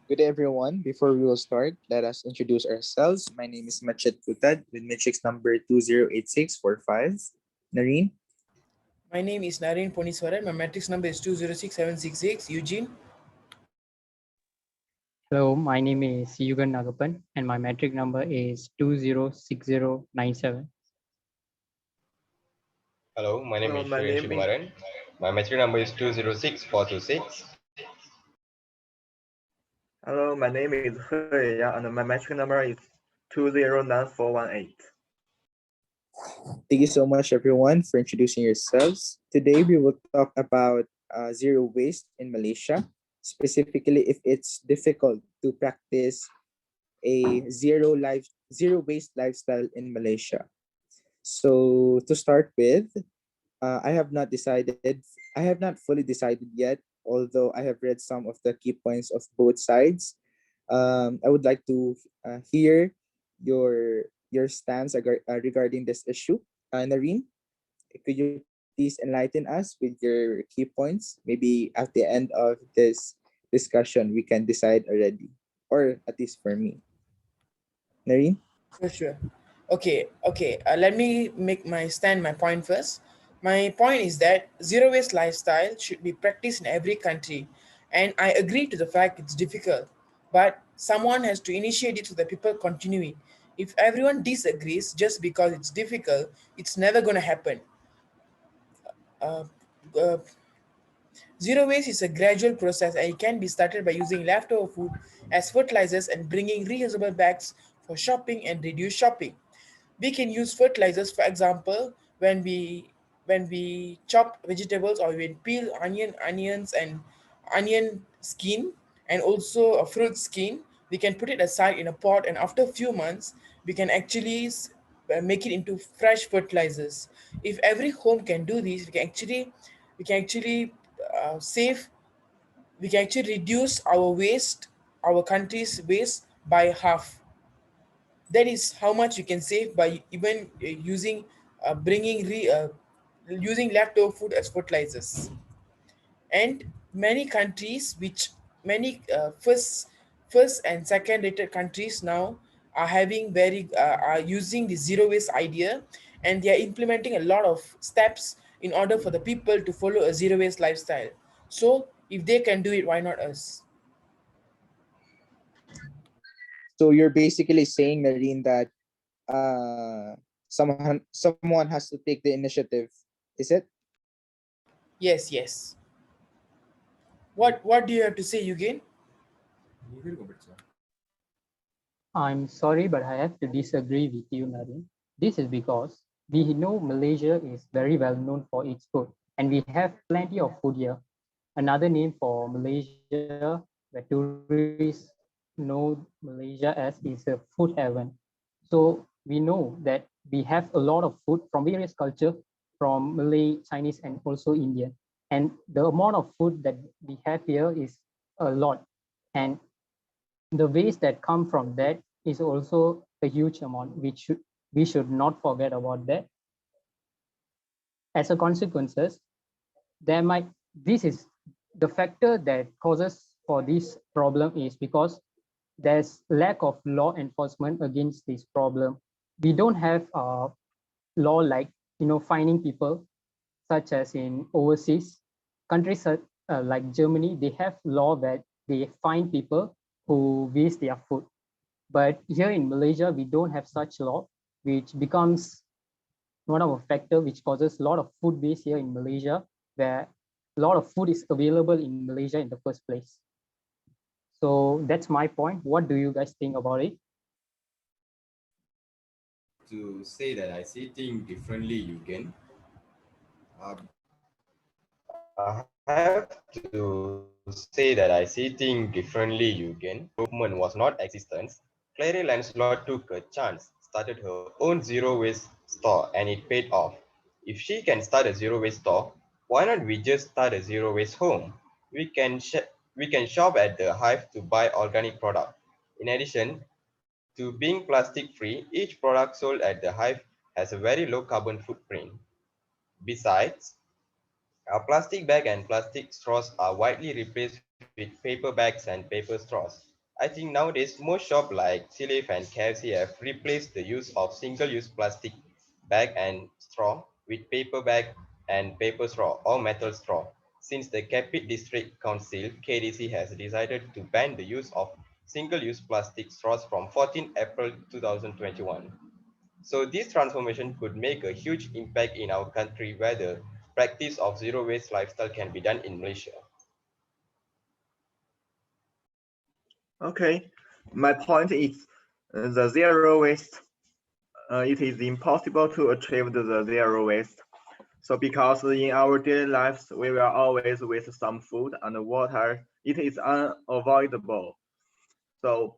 Good day, everyone. Before we will start, let us introduce ourselves. My name is Machet Putad with matrix number 208645. Nareen. My name is Nareen Ponneeswaran. My matrix number is 206766. Eugene. Hello, my name is YUGGEN and my metric number is 206097. Hello, my name Hello, is my SHURIEEN name is SUGUMARAN. My metric number is 206426. Hui and my metric number is 209,418. Thank you so much, everyone, for introducing yourselves. Today, we will talk about zero waste in Malaysia, specifically if it's difficult to practice a zero waste lifestyle in Malaysia. So to start with, I have not fully decided yet, although I have read some of the key points of both sides. I would like to hear your stance regarding this issue. Nareen, could you please enlighten us with your key points? Maybe at the end of this discussion, we can decide already, or at least for me. Nareen? Sure. Okay. Let me make my point first. My point is that zero waste lifestyle should be practiced in every country, and I agree to the fact it's difficult, but someone has to initiate it so that people continue it. If everyone disagrees just because it's difficult, it's never going to happen. Uh, uh, Zero waste is a gradual process and it can be started by using leftover food as fertilizers and bringing reusable bags for shopping and reduce shopping. We can use fertilizers, for example, when we chop vegetables or when peel onions and onion skin and also a fruit skin. We can put it aside in a pot, and after a few months, we can actually make it into fresh fertilizers. If every home can do this, we can actually save, we can actually reduce our waste, our country's waste by half. That is how much you can save by even using bringing re using leftover food as fertilizers. And many countries, which many first and second rated countries now are having are using the zero waste idea, and they are implementing a lot of steps in order for the people to follow a zero waste lifestyle. So if they can do it, why not us? So you're basically saying, Nareen, that someone has to take the initiative. Is it? Yes. What do you have to say, Eugene? I'm sorry, but I have to disagree with you, Nareen. This is because we know Malaysia is very well known for its food, and we have plenty of food here. Another name for Malaysia, where tourists know Malaysia as, is a food heaven. So we know that we have a lot of food from various culture, from Malay, Chinese, and also Indian. And the amount of food that we have here is a lot. And the waste that come from that is also a huge amount, which we should not forget about that. As a consequences, there might this is the factor that causes for this problem is because there's lack of law enforcement against this problem. We don't have law like fining people, such as in overseas countries like Germany. They have law that they fine people who waste their food. But here in Malaysia, we don't have such law, which becomes one of a factor which causes a lot of food waste here in Malaysia, where a lot of food is available in Malaysia in the first place. So that's my point. What do you guys think about it? To say that I see things differently, you can. I have to say that I see things differently, Yugen. Movement was not existence. Clary Lancelot took a chance, started her own zero waste store, and it paid off. If she can start a zero waste store, why not we just start a zero waste home? We can shop at the Hive to buy organic product. In addition to being plastic free, each product sold at the Hive has a very low carbon footprint. Besides, a plastic bag and plastic straws are widely replaced with paper bags and paper straws. I think nowadays most shops like Chili's and KFC have replaced the use of single-use plastic bag and straw with paper bag and paper straw or metal straw. Since the Capit District Council (KDC) has decided to ban the use of single-use plastic straws from 14 April 2021. So this transformation could make a huge impact in our country where the practice of zero waste lifestyle can be done in Malaysia. Okay, my point is the zero waste. It is impossible to achieve the zero waste. So because in our daily lives, we will always waste some food and water. It is unavoidable. So,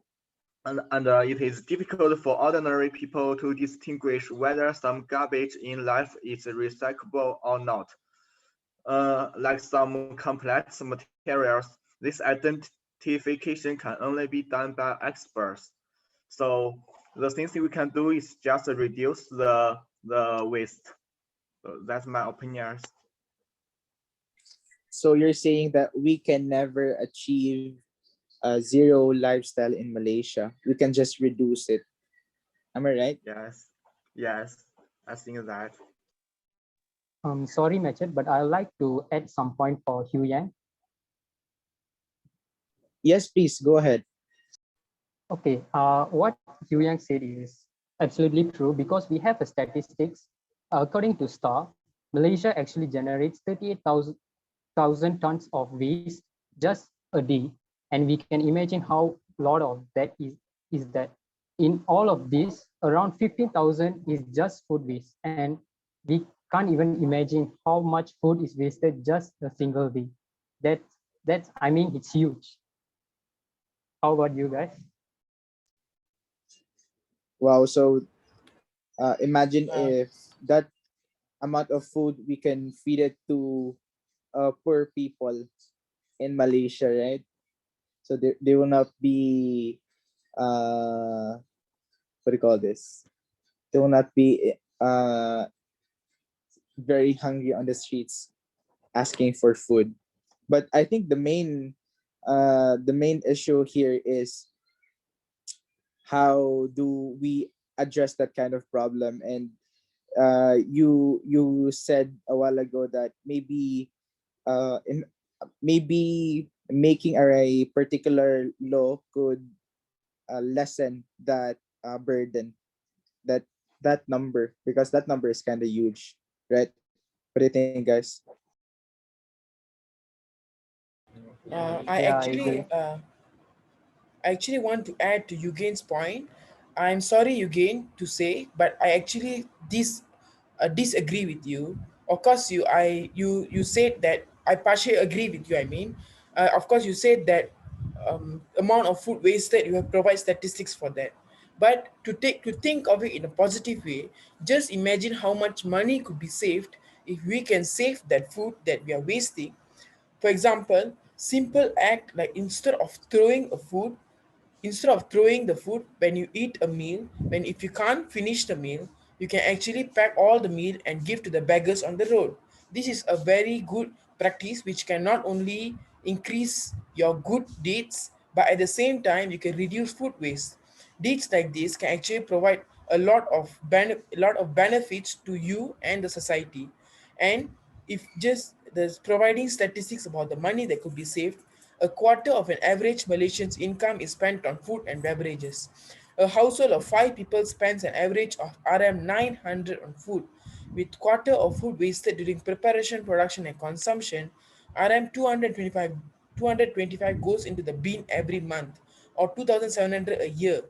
and it is difficult for ordinary people to distinguish whether some garbage in life is recyclable or not. Like some complex materials, this identification can only be done by experts. So the things we can do is just reduce the waste. So that's my opinion. So you're saying that we can never achieve a zero lifestyle in Malaysia. We can just reduce it. Am I right? Yes, yes, I think that. Sorry, Machad, but I'd like to add some point for Hugh Yang. Yes, please go ahead. Okay, what Hugh Yang said is absolutely true because we have a statistics. According to STAR, Malaysia actually generates 38,000 tons of waste just a day, and we can imagine how lot of that is that. In all of this, around 15,000 is just food waste, and we can't even imagine how much food is wasted just a single day. That's I mean it's huge. How about you guys? Wow. So imagine Uh, if that amount of food we can feed it to poor people in Malaysia, right? So they will not be what do you call this? They will not be very hungry on the streets asking for food. But I think the main issue here is how do we address that kind of problem. And you said a while ago that maybe making a particular law could lessen that burden, that that number, because that number is kind of huge, right? What do you think, guys? uh, I Yeah, I actually agree. uh, I actually want to add to Eugene's point. I'm sorry, Eugene, to say, but I actually disagree with you. Of course, you said that I partially agree with you. I mean, of course, you said that amount of food wasted. You have provide statistics for that. But to think of it in a positive way, just imagine how much money could be saved if we can save that food that we are wasting. For example, simple act like instead of throwing the food when you eat a meal, when if you can't finish the meal, you can actually pack all the meal and give to the beggars on the road. This is a very good practice which can not only increase your good deeds, but at the same time you can reduce food waste. Deeds like this can actually provide a lot of benefits to you and the society. And if just there's providing statistics about the money that could be saved, a quarter of an average Malaysian's income is spent on food and beverages. A household of 5 people spends an average of RM 900 on food, with quarter of food wasted during preparation, production, and consumption. RM 225 goes into the bin every month, or 2,700 a year,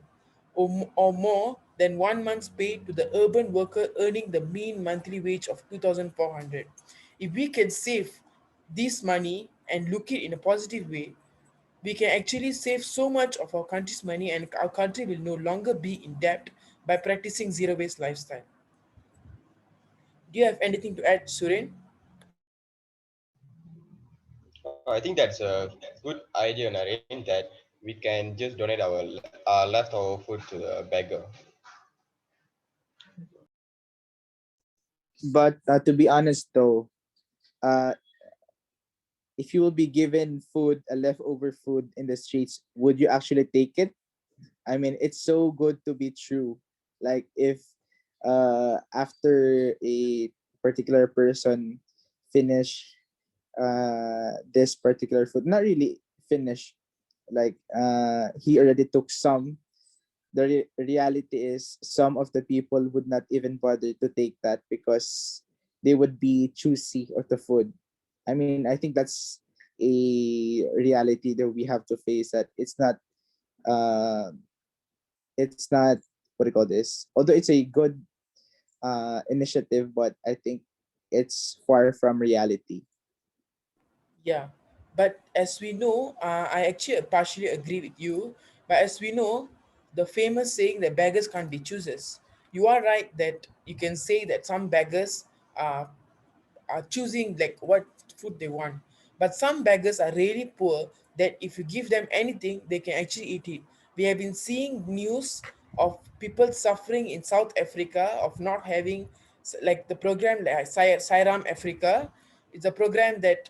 or more than 1 month's pay to the urban worker earning the mean monthly wage of 2,400. If we can save this money and look it in a positive way, we can actually save so much of our country's money, and our country will no longer be in debt by practicing zero waste lifestyle. Do you have anything to add, Suren? I think that's a good idea, Nareen, that we can just donate our leftover food to the beggar. But to be honest though, uh if you will be given food, a leftover food in the streets, would you actually take it? I mean, it's so good to be true. Like if after a particular person finish this particular food, not really finish, like he already took some. The reality is some of the people would not even bother to take that because they would be choosy of the food. I mean, I think that's a reality that we have to face, that uh it's not, what do you call this, although it's a good initiative, but I think it's far from reality. Yeah, but as we know, I actually partially agree with you. But as we know, the famous saying that beggars can't be choosers. You are right that you can say that some beggars are choosing like what food they want. But some beggars are really poor that if you give them anything, they can actually eat it. We have been seeing news of people suffering in South Africa of not having like the program like Sairam Africa. It's a program that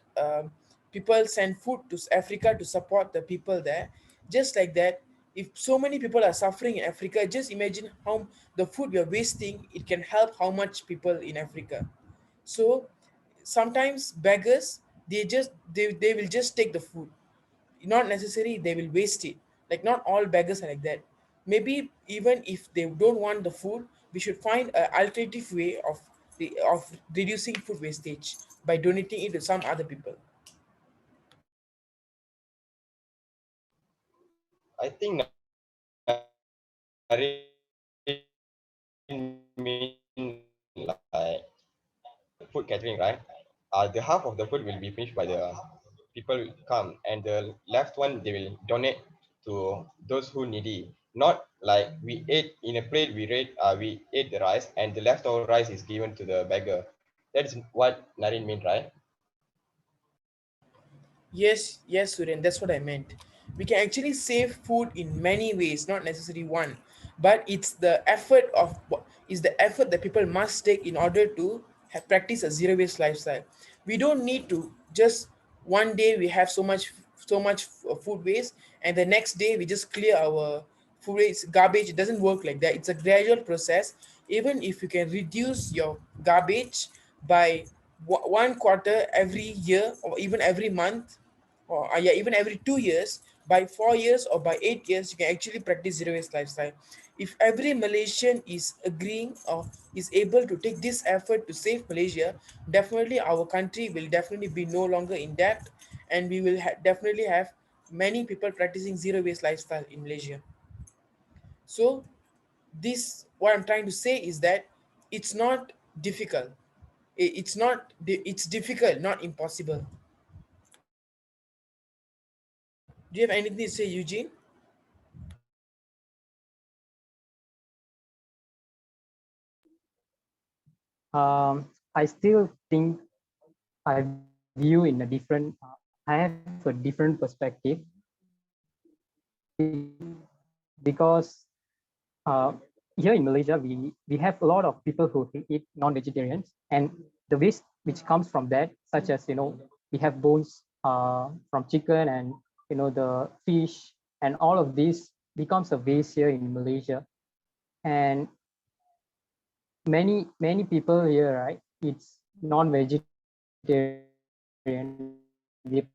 people send food to Africa to support the people there. Just like that, if so many people are suffering in Africa, just imagine how the food we are wasting, it can help how much people in Africa. So sometimes beggars, they will just take the food, not necessary they will waste it. Like not all beggars are like that. Maybe even if they don't want the food, we should find an alternative way of reducing food wastage by donating it to some other people. I think Nareen mean like food catering, right? The half of the food will be finished by the people will come, and the left one they will donate to those who needy. Not like we ate in a plate, we ate the rice, and the leftover rice is given to the beggar. That's what Nareen mean, right? Yes, yes, Suryan, that's what I meant. We can actually save food in many ways, not necessarily one, but it's the effort of is the effort that people must take in order to practice a zero waste lifestyle. We don't need to just one day we have so much food waste, and the next day we just clear our food waste garbage. It doesn't work like that. It's a gradual process. Even if you can reduce your garbage by one quarter every year or even every month, or yeah, even every 2 years, by 4 years or by 8 years, you can actually practice zero waste lifestyle. If every Malaysian is agreeing or is able to take this effort to save Malaysia, definitely our country will definitely be no longer in debt, and we will definitely have many people practicing zero waste lifestyle in Malaysia. So this what I'm trying to say is that it's not difficult. It's not it's difficult, not impossible. Do you have anything to say, Eugene? I still think I view in a different. I have a different perspective because here in Malaysia we have a lot of people who eat non-vegetarians, and the waste which comes from that, such as we have bones from chicken, and the fish, and all of this becomes a waste here in Malaysia. And many people here, right, it's non-vegetarian, they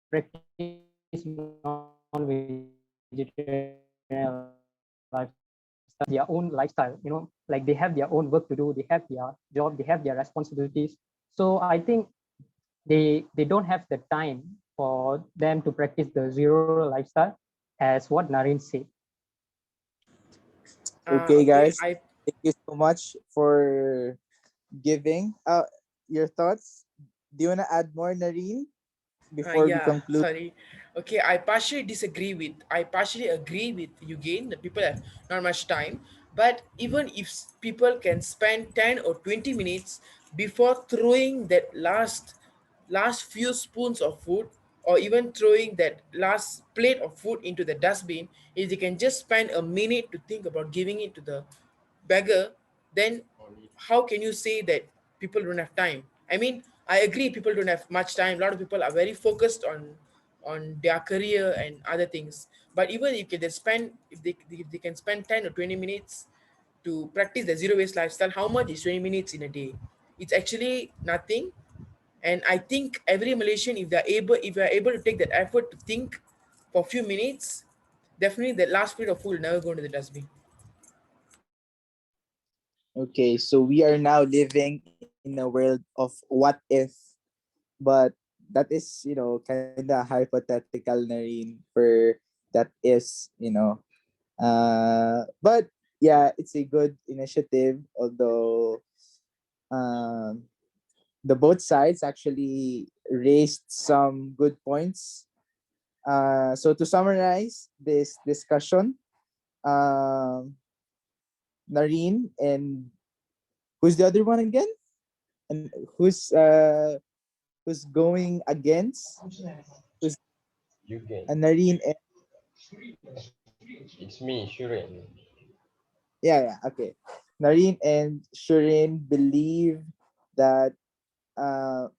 practice non-vegetarian lifestyle, their own lifestyle, like they have their own work to do, they have their job, they have their responsibilities. So I think they don't have the time for them to practice the zero lifestyle, as what Nareen said. Okay, Okay, guys, thank you so much for giving your thoughts. Do you want to add more, Nareen, before we yeah, conclude? sorry. Okay, I partially agree with you again that people have not much time. But even if people can spend 10 or 20 minutes before throwing that last few spoons of food, or even throwing that last plate of food into the dustbin, if they can just spend a minute to think about giving it to the beggar, then how can you say that people don't have time? I mean, I agree people don't have much time. A lot of people are very focused on their career and other things. But even if they spend if they can spend 10 or 20 minutes to practice the zero waste lifestyle, how much is 20 minutes in a day? It's actually nothing. And I think every Malaysian, if they are able to take that effort to think for a few minutes, definitely the last plate of food will never go into the dustbin. Okay, so we are now living in a world of what if, but that is, kind of hypothetical, Nareen, for that is, but yeah, it's a good initiative, although um, the both sides actually raised some good points. So to summarize this discussion, um, Nareen and who's the other one again? And who's going against? Who's YUGGEN. Nareen and It's me, Shurien. yeah, okay. Nareen and Shireen believe that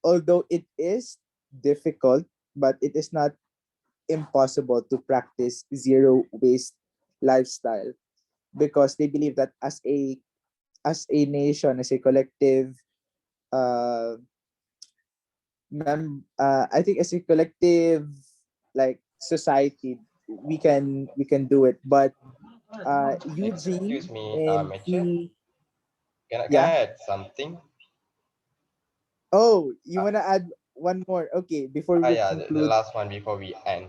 although it is difficult, but it is not impossible to practice zero waste lifestyle because they believe that as a nation, as a collective, uh, I think as a collective like society, we can do it. But Eugene Excuse me, and Matthew. he, Can I yeah. add something? Oh, you Uh, wanna add one more? Okay, before we yeah, the conclude. last one before we end.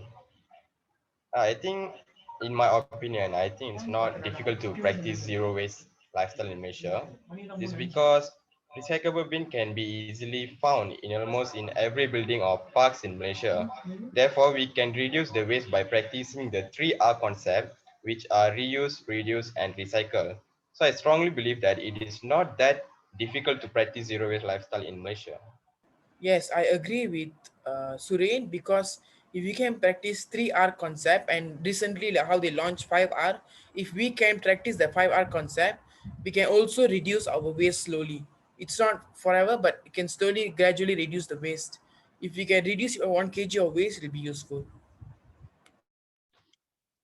I think, in my opinion, I think it's not difficult to practice zero waste lifestyle in Malaysia. This is because recyclable bin can be easily found in almost in every building or parks in Malaysia. Therefore, we can reduce the waste by practicing the 3R concept, which are reuse, reduce, and recycle. So I strongly believe that it is not that difficult to practice zero waste lifestyle in Malaysia. Yes, I agree with Sureen, because if we can practice 3R concept, and recently like how they launched 5R, if we can practice the 5R concept, we can also reduce our waste slowly. It's not forever, but it can slowly, gradually reduce the waste. If we can reduce your 1 kg of waste, it will be useful.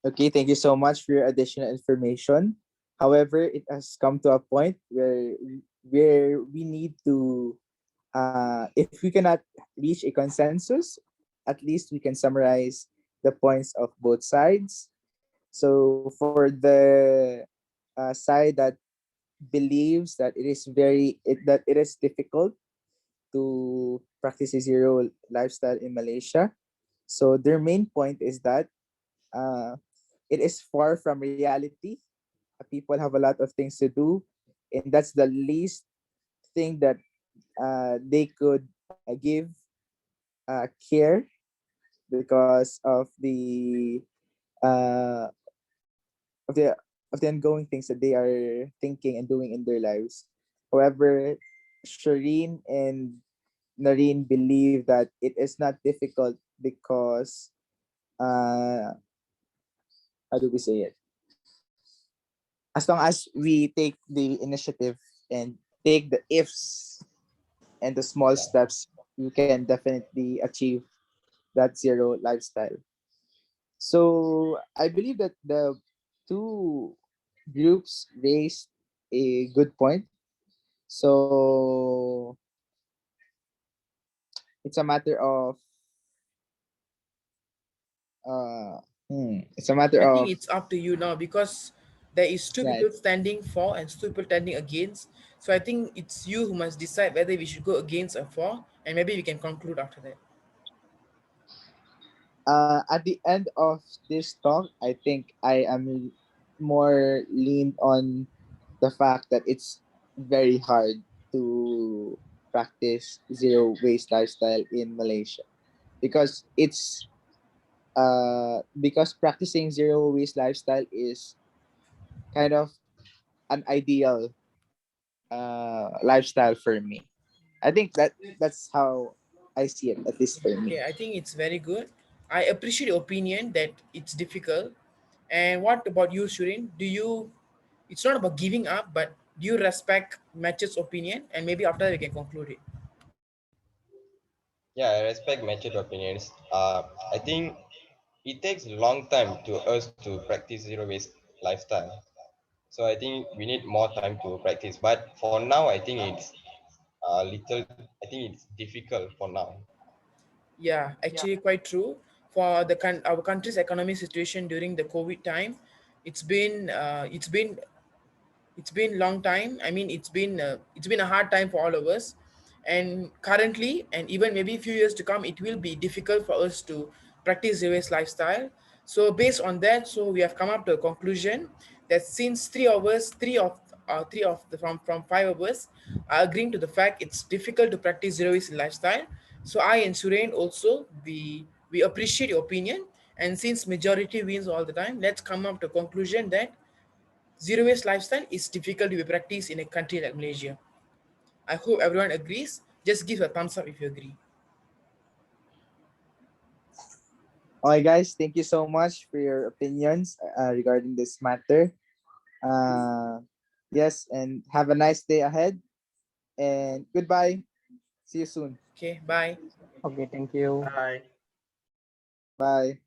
Okay, thank you so much for your additional information. However, it has come to a point where we need to, if we cannot reach a consensus, at least we can summarize the points of both sides. So for the side that believes that it is difficult to practice a zero lifestyle in Malaysia, so their main point is that uh, it is far from reality. People have a lot of things to do, and that's the least thing that they could give care because uh, of the of the ongoing things that they are thinking and doing in their lives. However, Shireen and Nareen believe that it is not difficult because how do we say it? As long as we take the initiative and take the ifs and the small Yeah. steps, you can definitely achieve that zero lifestyle. So I believe that the two groups raised a good point. So it's a matter of uh it's a matter I think of it's up to you now, because there is two yeah. people standing for and two people standing against. So I think it's you who must decide whether we should go against or for, and maybe we can conclude after that. At the end of this talk, I think I am more leaned on the fact that it's very hard to practice zero waste lifestyle in Malaysia because because practicing zero waste lifestyle is kind of an ideal lifestyle for me. I think that's how I see it, at least for me. Okay, I think it's very good. I appreciate your opinion that it's difficult. And what about you, Shurin? Do you? It's not about giving up, but do you respect Match's opinion? And maybe after that we can conclude it. Yeah, I respect matured opinions. I think it takes a long time to us to practice zero waste lifestyle. So I think we need more time to practice. But for now, I think it's a little. I think it's difficult for now. Yeah, actually quite true. For our country's economic situation during the COVID time, it's been uh, it's been it's been long time. I mean, it's been a hard time for all of us, and currently, and even maybe a few years to come, it will be difficult for us to practice zero waste lifestyle. So based on that, so we have come up to a conclusion that since three of the from five of us are agreeing to the fact it's difficult to practice zero waste lifestyle. So I and Sureen also, we appreciate your opinion, and since majority wins all the time, let's come up to a conclusion that zero waste lifestyle is difficult to be practiced in a country like Malaysia. I hope everyone agrees. Just give a thumbs up if you agree. Okay, guys, thank you so much for your opinions regarding this matter. Uh, yes, and have a nice day ahead. And goodbye. See you soon. Okay, bye. Okay, thank you. Bye. Bye.